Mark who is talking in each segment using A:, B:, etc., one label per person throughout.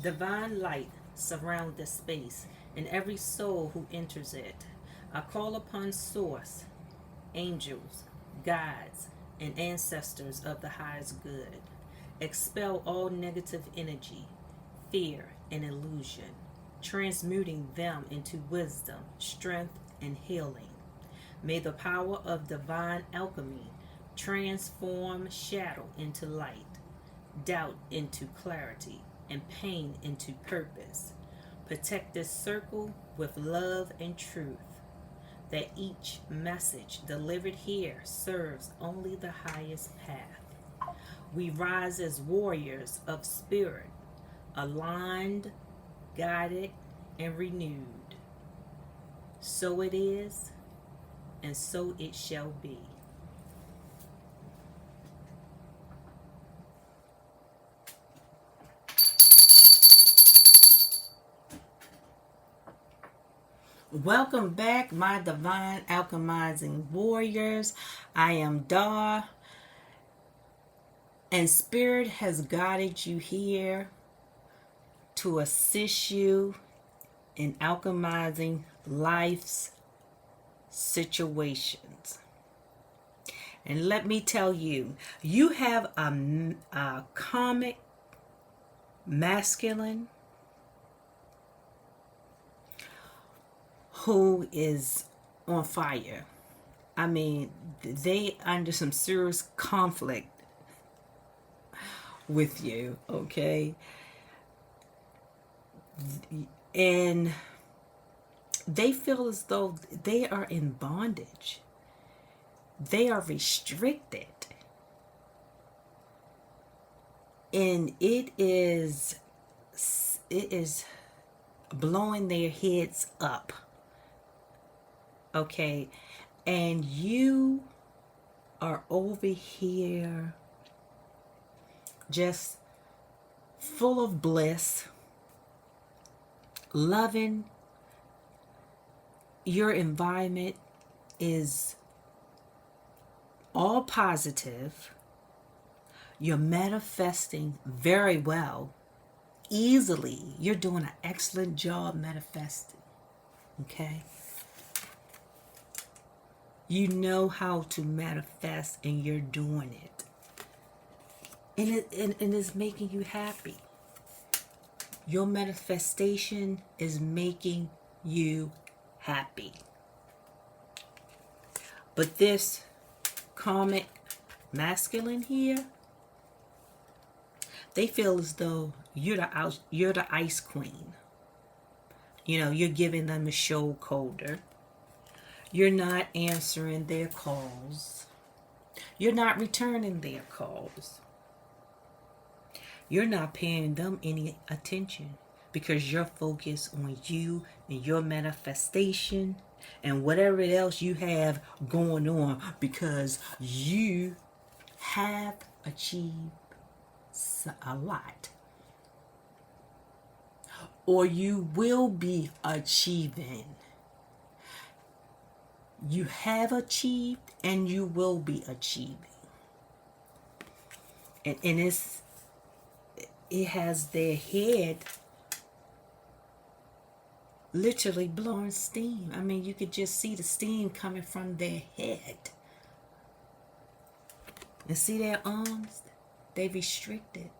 A: Divine light surround this space and every soul who enters it. I call upon Source, angels, guides, and ancestors of the highest good. Expel all negative energy, fear, and illusion, transmuting them into wisdom, strength, and healing. May the power of divine alchemy transform shadow into light, doubt into clarity, and pain into purpose. Protect this circle with love and truth, that each message delivered here serves only the highest path. We rise as warriors of spirit, aligned, guided, and renewed. So it is, and so it shall be. Welcome back, my Divine Alchemizing Warriors. I am Dar, and Spirit has guided you here to assist you in alchemizing life's situations. And let me tell you, you have a karmic masculine who is on fire. I mean, they under some serious conflict with you, okay? And they feel as though they are in bondage. They are restricted. And it is blowing their heads up. Okay, and you are over here just full of bliss, loving. Your environment is all positive. You're manifesting very well, easily. You're doing an excellent job manifesting. Okay? You know how to manifest, and you're doing it. And it's making you happy. Your manifestation is making you happy. But this karmic masculine here, they feel as though you're the ice queen. You know, you're giving them a show colder. You're not answering their calls. You're not returning their calls. You're not paying them any attention because you're focused on you and your manifestation and whatever else you have going on, because you have achieved a lot, or you will be achieving. You have achieved and you will be achieving. And it has their head literally blowing steam. I mean, you could just see the steam coming from their head. And see their arms? They restricted.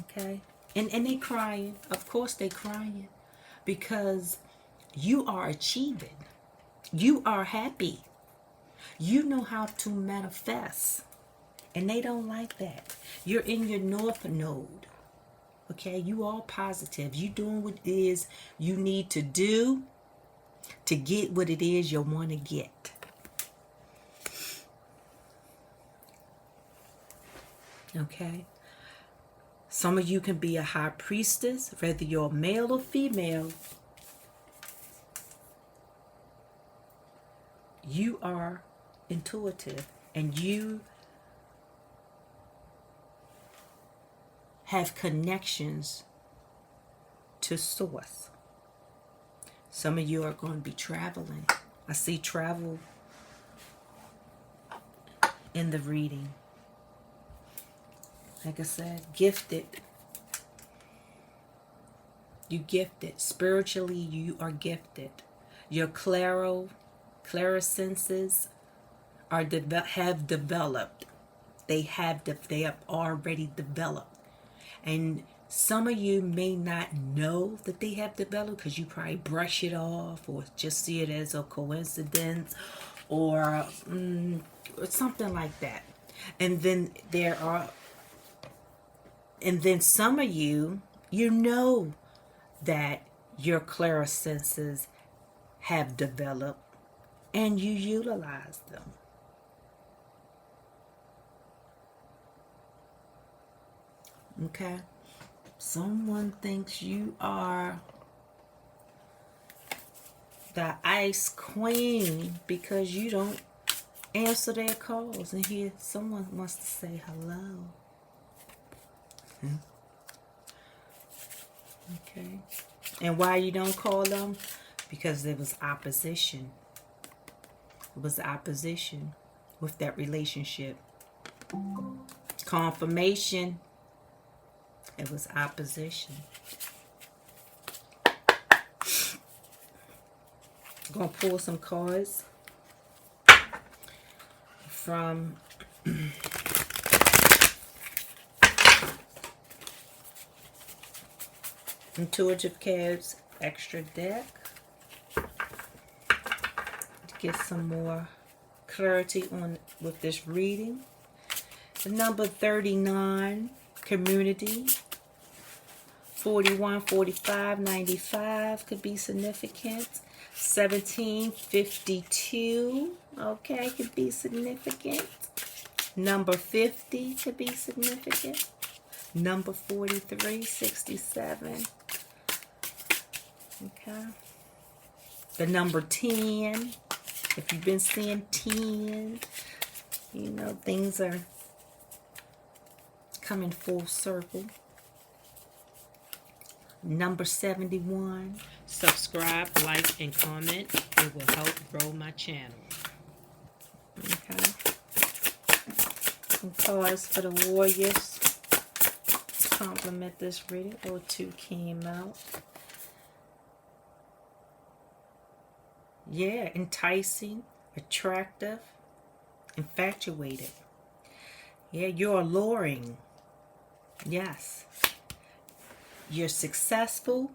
A: Okay? And they crying. Of course they crying. Because you are achieving. You are happy. You know how to manifest. And they don't like that. You're in your north node. Okay? You are positive. You doing what it is you need to do to get what it is you want to get. Okay? Some of you can be a high priestess, whether you're male or female. You are intuitive, and you have connections to source. Some of you are going to be traveling. I see travel in the reading. Like I said, gifted You gifted. Spiritually, you are gifted. Your clairsenses are have developed. They have already developed. And some of you may not know that they have developed because you probably brush it off or just see it as a coincidence or something like that. And then some of you, you know that your clairsenses have developed and you utilize them. Okay? Someone thinks you are the ice queen because you don't answer their calls. And here someone wants to say hello. Okay. And why you don't call them? Because there was opposition. It was opposition with that relationship. Confirmation. It was opposition. I'm going to pull some cards from Intuitive Cards Extra Deck to get some more clarity on with this reading. The number 39, community. 41, 45, 95 could be significant. 17, 52, okay, could be significant. Number 50 could be significant. Number 43, 67. Okay. The number 10, if you've been seeing 10, you know, things are coming full circle. Number 71. Subscribe, like, and comment. It will help grow my channel. Okay. Some cards for the warriors to complement this reading. Or two came out. Yeah, enticing, attractive, infatuated. Yeah, you're alluring. Yes. You're successful.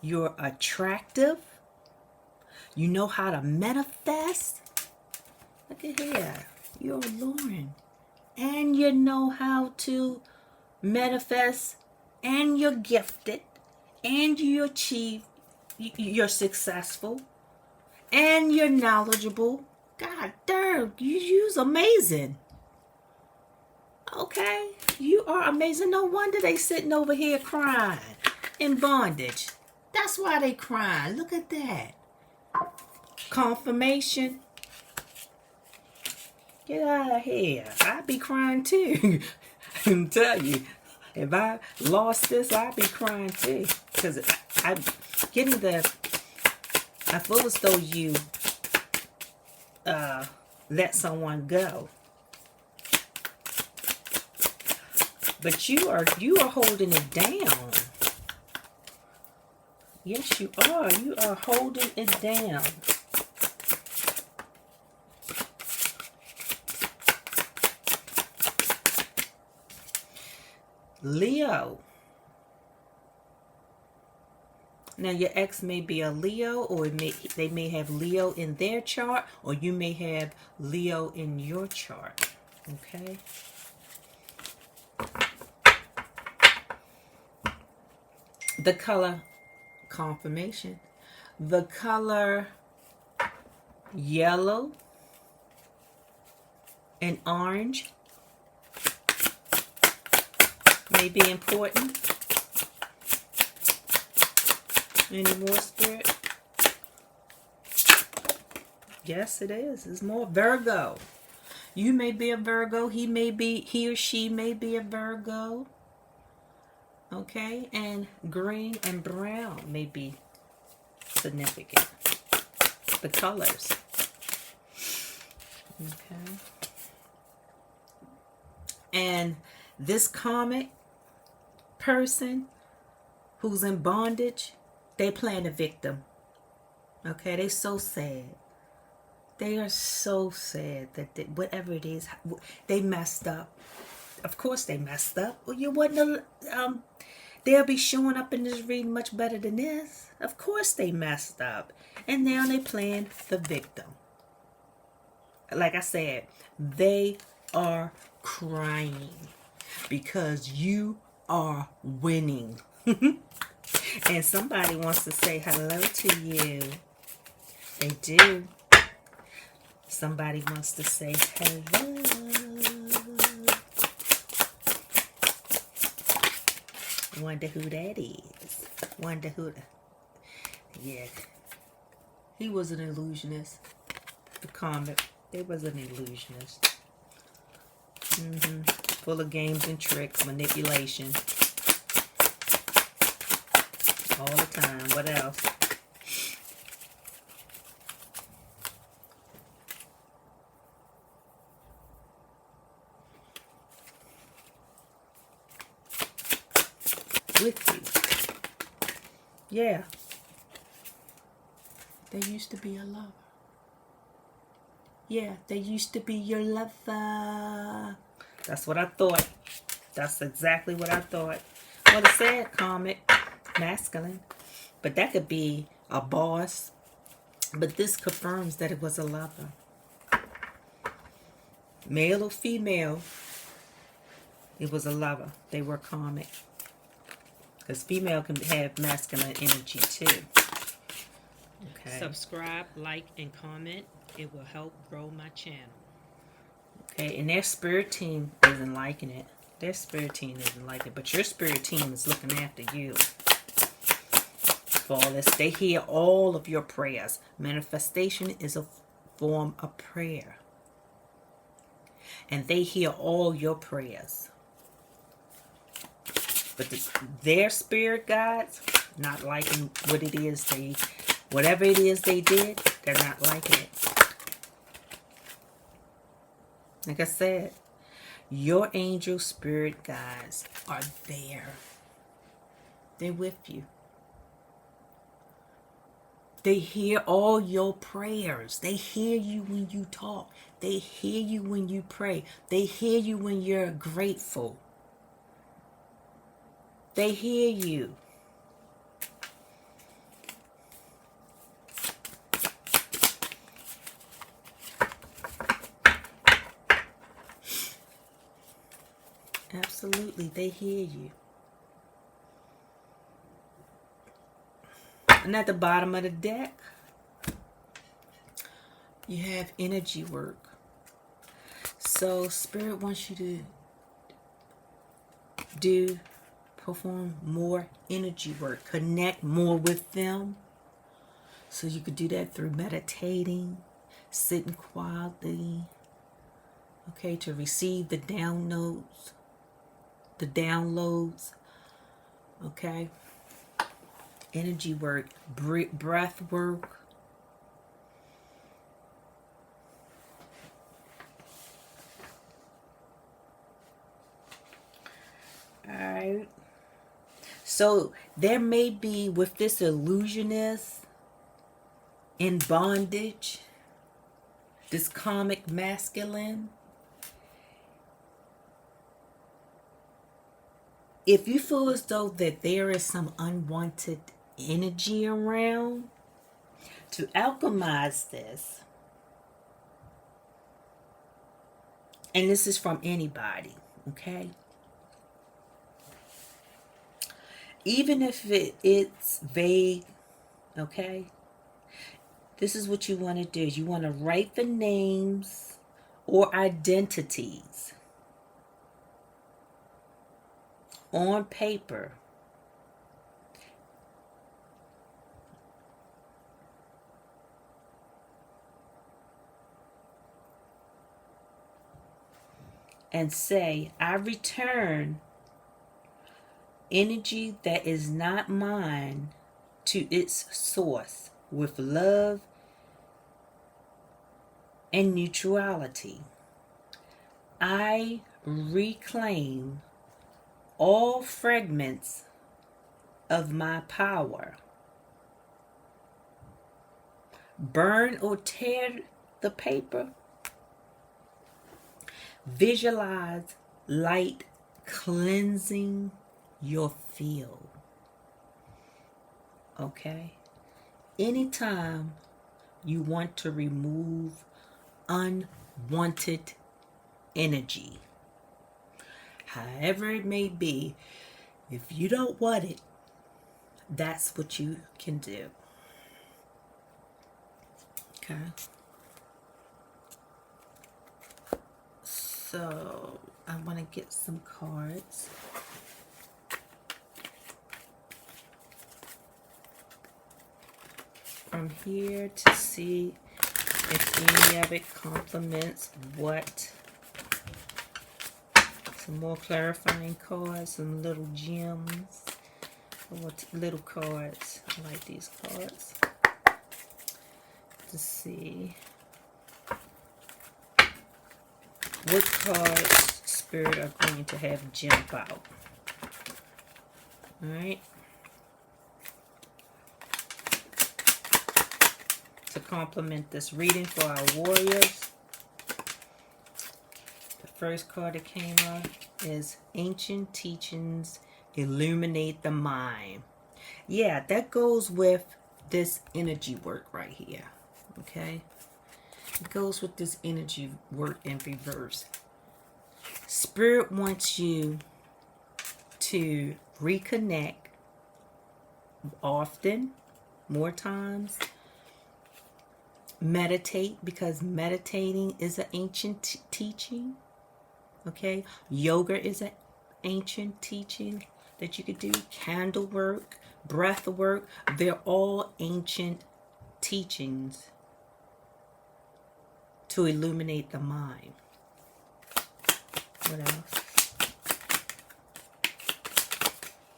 A: You're attractive. You know how to manifest. Look at here. You're alluring. And you know how to manifest. And you're gifted. And you achieve. You're successful. And you're knowledgeable. God damn, you're amazing. Okay, you are amazing. No wonder they sitting over here crying in bondage. That's why they crying. Look at that. Confirmation. Get out of here. I'd be crying too. I can tell you. If I lost this, I'd be crying too. Because I feel as though you let someone go. But you are holding it down. Yes, you are. You are holding it down. Leo. Now, your ex may be a Leo, or they may have Leo in their chart, or you may have Leo in your chart. Okay? The color confirmation. The color yellow and orange may be important. Any more, Spirit? Yes, it is. It's more. Virgo. You may be a Virgo. He or she may be a Virgo. Okay, and green and brown may be significant. The colors. Okay. And this comic person who's in bondage, they playing a victim. Okay, they so sad. They are so sad that whatever it is, they messed up. Of course they messed up. Well, you wouldn't they'll be showing up in this reading much better than this. Of course they messed up. And now they playing the victim. Like I said, they are crying because you are winning. And somebody wants to say hello to you. They do. Somebody wants to say hello. Wonder who that is. Wonder who. Yeah. He was an illusionist. The comet. They was an illusionist. Full of games and tricks, manipulation. All the time. What else? With you. Yeah. They used to be a lover. Yeah, they used to be your lover. That's what I thought. That's exactly what I thought. Well, it said comet, masculine. But that could be a boss. But this confirms that it was a lover. Male or female, it was a lover. They were comet. Because female can have masculine energy too. Okay.
B: Subscribe, like, and comment. It will help grow my channel.
A: Okay, and their spirit team isn't liking it. Their spirit team isn't liking it. But your spirit team is looking after you. For all this, they hear all of your prayers. Manifestation is a form of prayer. And they hear all your prayers. But their spirit guides not liking what it is whatever it is they did, they're not liking it. Like I said, your angel spirit guides are there. They're with you. They hear all your prayers. They hear you when you talk. They hear you when you pray. They hear you when you're grateful. They hear you. Absolutely, they hear you. And at the bottom of the deck, you have energy work. So Spirit wants you to perform more energy work. Connect more with them. So you could do that through meditating, sitting quietly. Okay, to receive the downloads. Okay. Energy work, breath work. Alright. So there may be, with this illusionist in bondage, this karmic masculine, if you feel as though that there is some unwanted energy around, to alchemize this, and this is from anybody, okay? Even if it's vague, okay? This is what you want to do. You want to write the names or identities on paper. And say, I return energy that is not mine to its source with love and neutrality. I reclaim all fragments of my power. Burn or tear the paper. Visualize light cleansing your field. Okay? Anytime you want to remove unwanted energy, however it may be, if you don't want it, that's what you can do. Okay? So I want to get some cards. From here to see if any of it complements what. Some more clarifying cards, some little gems, or little cards. I like these cards. To see what cards Spirit are going to have jump out. Alright. To complement this reading for our warriors. The first card that came up is Ancient Teachings Illuminate the Mind. Yeah, that goes with this energy work right here. Okay? It goes with this energy work in reverse. Spirit wants you to reconnect often, more times. Meditate, because meditating is an ancient teaching. Okay? Yoga is an ancient teaching that you could do. Candle work, breath work, they're all ancient teachings to illuminate the mind. What else?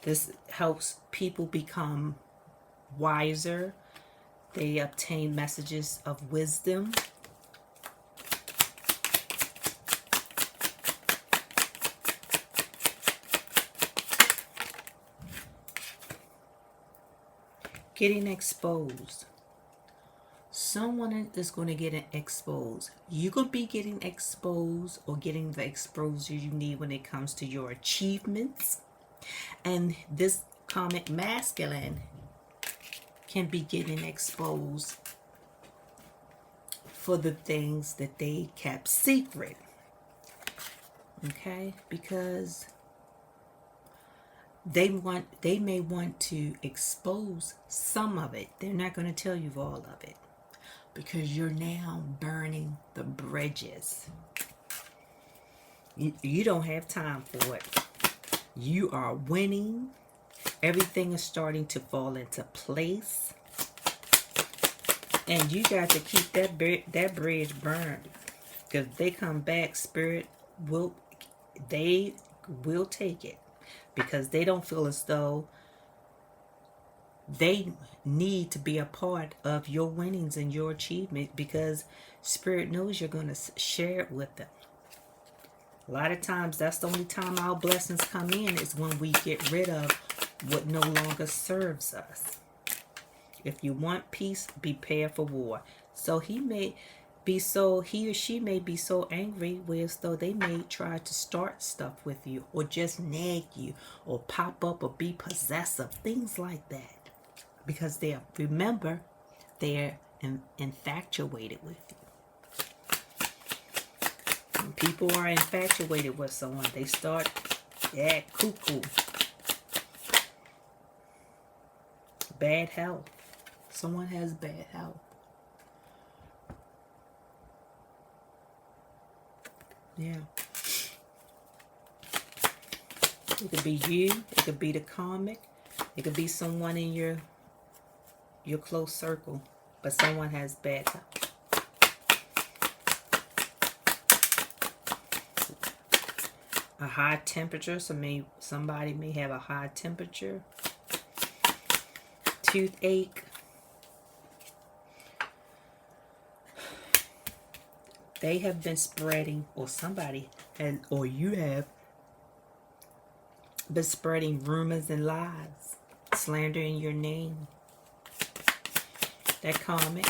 A: This helps people become wiser. They obtain messages of wisdom. Getting exposed. Someone is going to get exposed. You're going to be getting exposed or getting the exposure you need when it comes to your achievements. And this karmic masculine can be getting exposed for the things that they kept secret. Okay? Because they may want to expose some of it. They're not going to tell you all of it. Because you're now burning the bridges. You don't have time for it. You are winning. Everything is starting to fall into place. And you got to keep that bridge burned. Because if they come back, Spirit will take it. Because they don't feel as though they need to be a part of your winnings and your achievement, because Spirit knows you're going to share it with them. A lot of times, that's the only time our blessings come in, is when we get rid of what no longer serves us. If you want peace, prepare for war. So he or she may be so angry, whereas though they may try to start stuff with you, or just nag you, or pop up, or be possessive, things like that. Because remember, they're infatuated with you. When people are infatuated with someone, they start cuckoo. Bad health. Someone has bad health. Yeah. It could be you. It could be the karmic. It could be someone in your close circle, but someone has bad health. A high temperature, so somebody may have a high temperature. Toothache. They have been spreading, or somebody has, or you have been spreading rumors and lies. slandering your name. That karmic.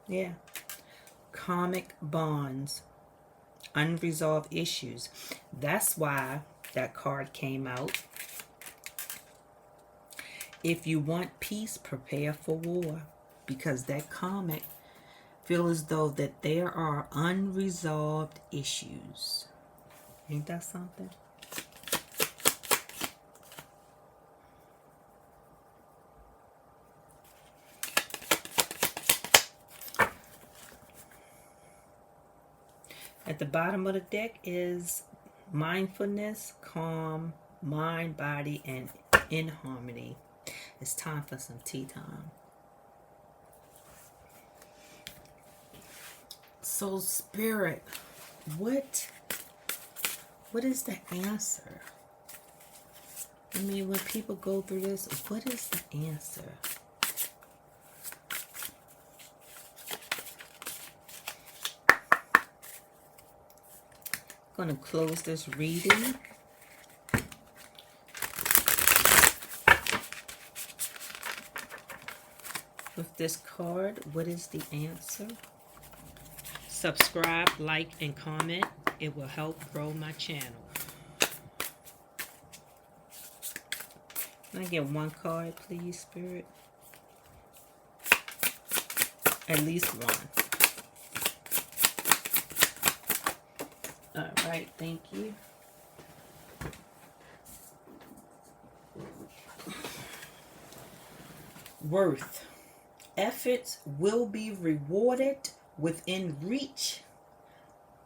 A: Yeah. Karmic bonds. Unresolved issues. That's why that card came out. If you want peace, prepare for war. Because that karmic feel as though that there are unresolved issues. Ain't that something? At the bottom of the deck is mindfulness, calm, mind, body, and in harmony. It's time for some tea time. So, Spirit, what is the answer? I mean, when people go through this, what is the answer? I'm going to close this reading. With this card, what is the answer?
B: Subscribe, like, and comment. It will help grow my channel.
A: Can I get one card, please, Spirit? At least one. All right, thank you. Worth. Efforts will be rewarded within reach.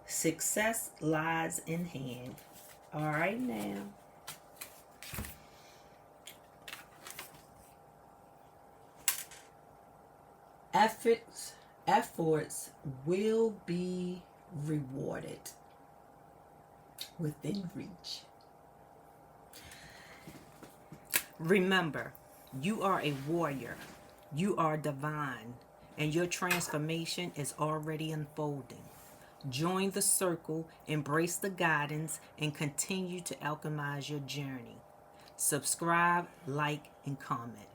A: Success lies in hand. All right, now. Efforts will be rewarded within reach. Remember, you are a warrior. You are divine, and your transformation is already unfolding. Join the circle, embrace the guidance, and continue to alchemize your journey. Subscribe, like, and comment.